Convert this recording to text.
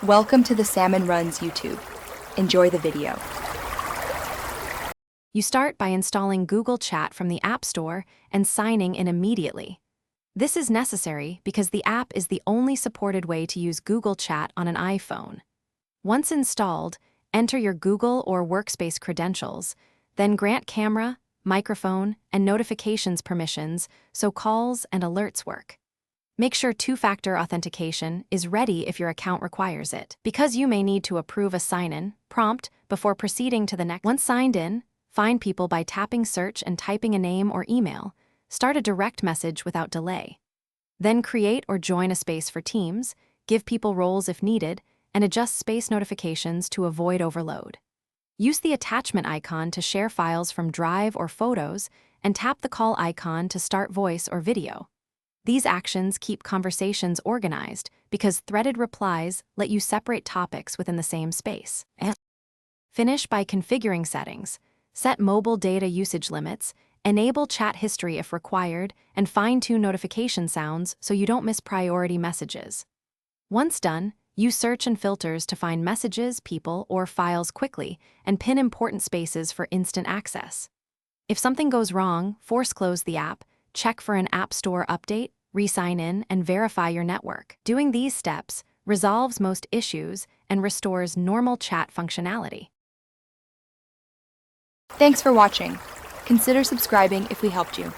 Welcome to the Salmon Runs YouTube. Enjoy the video. You start by installing Google Chat from the App Store and signing in immediately. This is necessary because the app is the only supported way to use Google Chat on an iPhone. Once installed, enter your Google or Workspace credentials, then grant camera, microphone, and notifications permissions so calls and alerts work. Make sure two-factor authentication is ready if your account requires it, because you may need to approve a sign-in prompt before proceeding to the next. Once signed in, find people by tapping search and typing a name or email. Start a direct message without delay. Then create or join a space for teams, give people roles if needed, and adjust space notifications to avoid overload. Use the attachment icon to share files from Drive or Photos, and tap the call icon to start voice or video. These actions keep conversations organized because threaded replies let you separate topics within the same space. Finish by configuring settings, set mobile data usage limits, enable chat history if required, and fine-tune notification sounds so you don't miss priority messages. Once done, use search and filters to find messages, people, or files quickly and pin important spaces for instant access. If something goes wrong, force close the app, check for an App Store update, re-sign in, and verify your network. Doing these steps resolves most issues and restores normal chat functionality. Thanks for watching. Consider subscribing if we helped you.